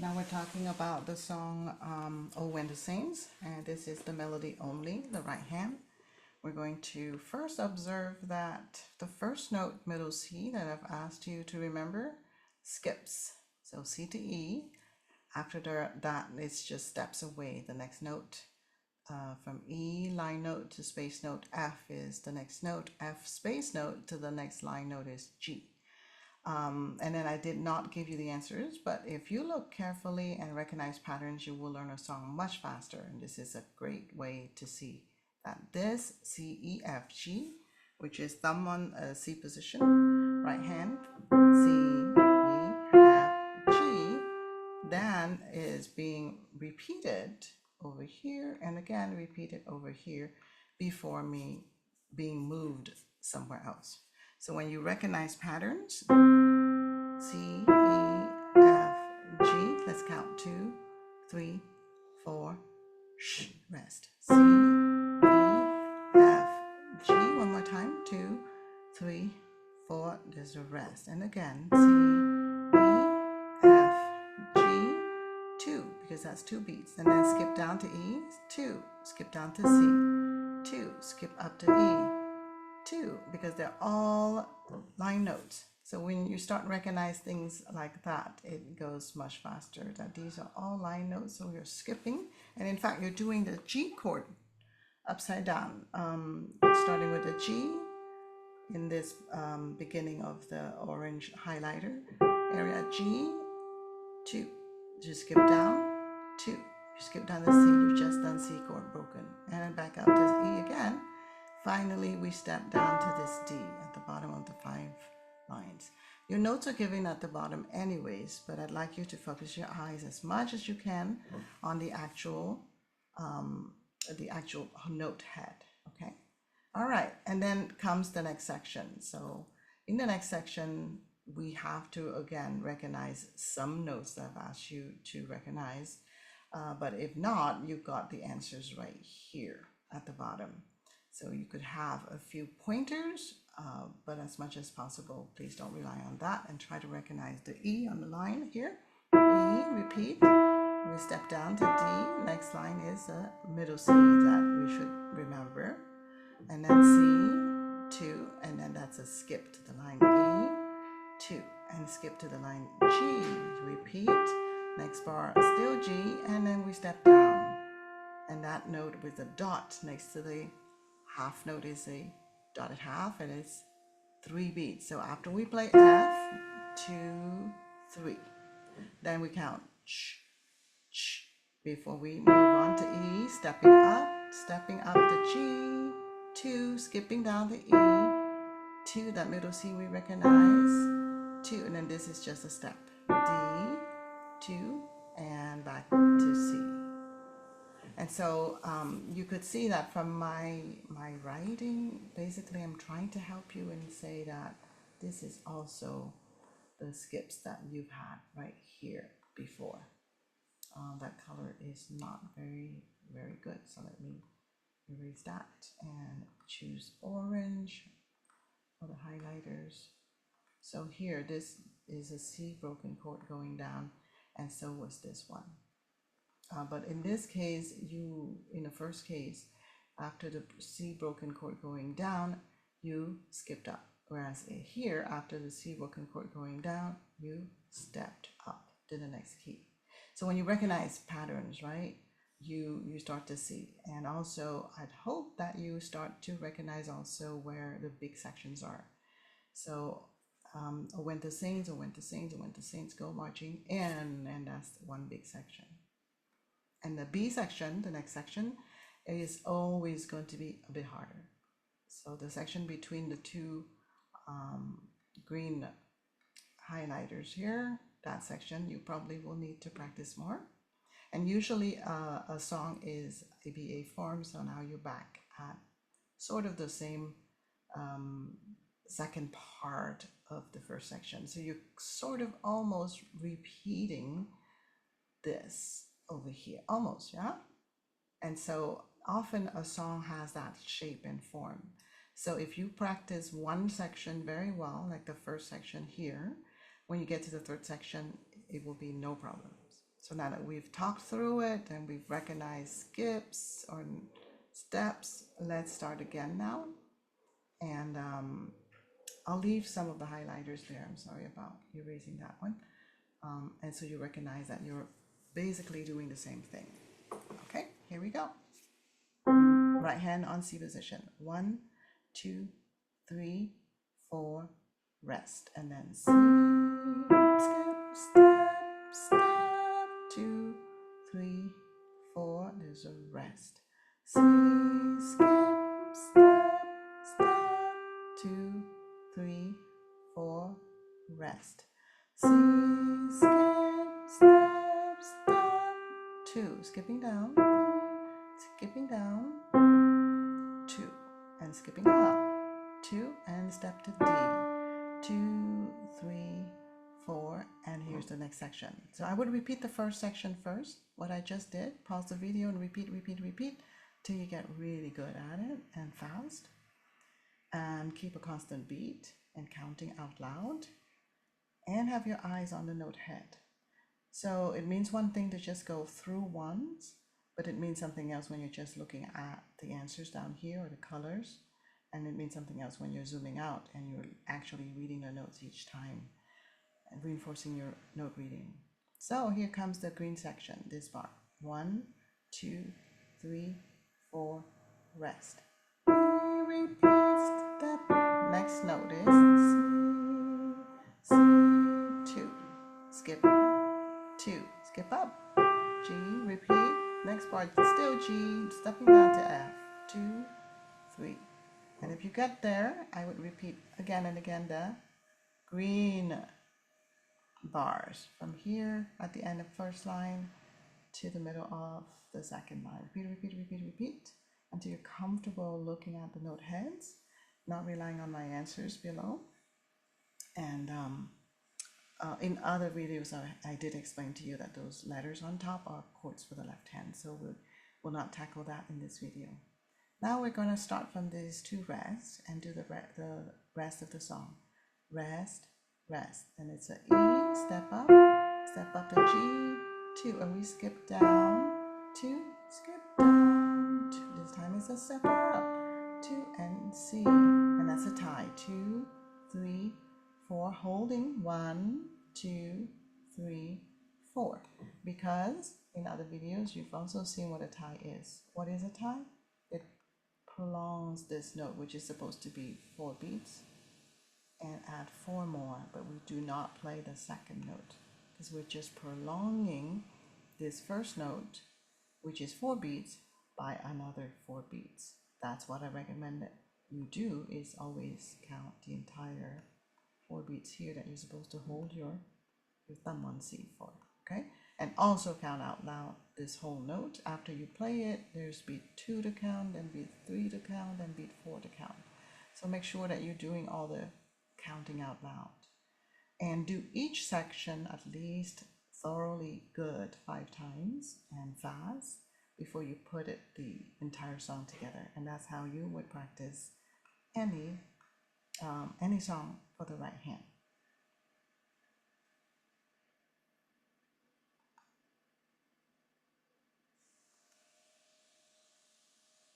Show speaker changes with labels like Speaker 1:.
Speaker 1: Now we're talking about the song Oh When the Saints, and this is the melody only, the right hand. We're going to first observe that the first note, middle C, that I've asked you to remember, skips. So C to E. After that, it's just steps away. The next note from E line note to space note F is the next note. F space note to the next line note is G. And then I did not give you the answers, but if you look carefully and recognize patterns, you will learn a song much faster. And this is a great way to see that this C, E, F, G, which is thumb on C position, right hand, C, E, F, G, then is being repeated over here and again repeated over here before me being moved somewhere else. So when you recognize patterns, C, E, F, G, let's count 2, 3, 4, sh, rest. C, E, F, G, one more time, 2, 3, 4, there's a rest. And again, C, E, F, G, 2, because that's 2 beats. And then skip down to E, 2, skip down to C, 2, skip up to E, 2, because they're all line notes. So when you start recognize things like that, it goes much faster, that these are all line notes. So you're skipping, and in fact you're doing the G chord upside down, starting with the G in this beginning of the orange highlighter area, G, 2, just skip down, 2, you skip down the C, you've just done C chord broken, and then back up to E again. Finally, we step down to this D at the bottom of the 5 lines. Your notes are given at the bottom anyways, but I'd like you to focus your eyes as much as you can on the actual note head, okay? All right, and then comes the next section. So in the next section, we have to, again, recognize some notes that I've asked you to recognize, but if not, you've got the answers right here at the bottom. So you could have a few pointers, but as much as possible, please don't rely on that and try to recognize the E on the line here. E, repeat. We step down to D. Next line is a middle C that we should remember. And then C, 2, and then that's a skip to the line E, 2, and skip to the line G. Repeat. Next bar, still G, and then we step down. And that note with a dot next to the half note is a dotted half, and it's 3 beats. So after we play F, 2, 3, then we count ch, ch, before we move on to E, stepping up to G, 2, skipping down to E, 2, that middle C we recognize, 2, and then this is just a step, D, 2, and back to C. And so you could see that from my writing, basically I'm trying to help you and say that this is also the skips that you've had right here before. That color is not very, very good. So let me erase that and choose orange for the highlighters. So here, this is a C broken chord going down, and so was this one. But in this case, in the first case, after the C broken chord going down, you skipped up. Whereas here, after the C broken chord going down, you stepped up to the next key. So when you recognize patterns, right, you start to see. And also, I'd hope that you start to recognize also where the big sections are. So oh, when the saints, oh, when the saints, oh, when the saints go marching in, and that's one big section. And the B section, the next section, is always going to be a bit harder. So the section between the two green highlighters here, that section, you probably will need to practice more. And usually a song is ABA form, so now you're back at sort of the same second part of the first section. So you're sort of almost repeating this over here, almost, yeah? And so often a song has that shape and form. So if you practice one section very well, like the first section here, when you get to the third section, it will be no problems. So now that we've talked through it and we've recognized skips or steps, let's start again now. And I'll leave some of the highlighters there. I'm sorry about erasing that one. And so you recognize that you're basically doing the same thing. Okay, here we go. Right hand on C position. 1, 2, 3, 4, rest. And then C, skip, step, step, 2, 3, 4. There's a rest. C, skip, step, step, 2, 3, 4, rest. C, skip, step, step, 2, skipping down, skipping down, 2, and skipping up, 2, and step to D, 2, 3, 4, and here's the next section. So I would repeat the first section first, what I just did, pause the video and repeat, till you get really good at it and fast, and keep a constant beat and counting out loud, and have your eyes on the note head. So it means one thing to just go through once, but it means something else when you're just looking at the answers down here or the colors, and it means something else when you're zooming out and you're actually reading the notes each time and reinforcing your note reading. So here comes the green section, this part. 1, 2, 3, 4, rest. Repeat step. Next note is C, C2, skip 2, skip up, G, repeat, next part, still G, stepping down to F, 2, 3, and if you get there, I would repeat again and again the green bars from here at the end of first line to the middle of the second line. Repeat until you're comfortable looking at the note heads, not relying on my answers below. And in other videos, I did explain to you that those letters on top are chords for the left hand, so we'll not tackle that in this video. Now we're going to start from these 2 rests and do the rest of the song. Rest, rest, and it's a E, step up to G, 2, and we skip down, 2, skip down, 2. This time it's a step up, 2, and C, and that's a tie, 2, 3, 4, holding 1, 2, 3, 4. Because in other videos you've also seen what a tie is. What is a tie? It prolongs this note, which is supposed to be 4 beats, and add 4 more, but we do not play the second note because we're just prolonging this first note, which is 4 beats, by another 4 beats. That's what I recommend that you do, is always count the entire 4 beats here that you're supposed to hold your thumb on C for, okay? And also count out loud this whole note. After you play it, there's beat 2 to count, then beat 3 to count, then beat 4 to count. So make sure that you're doing all the counting out loud. And do each section at least thoroughly good 5 times and fast before you put the entire song together. And that's how you would practice any song for the right hand.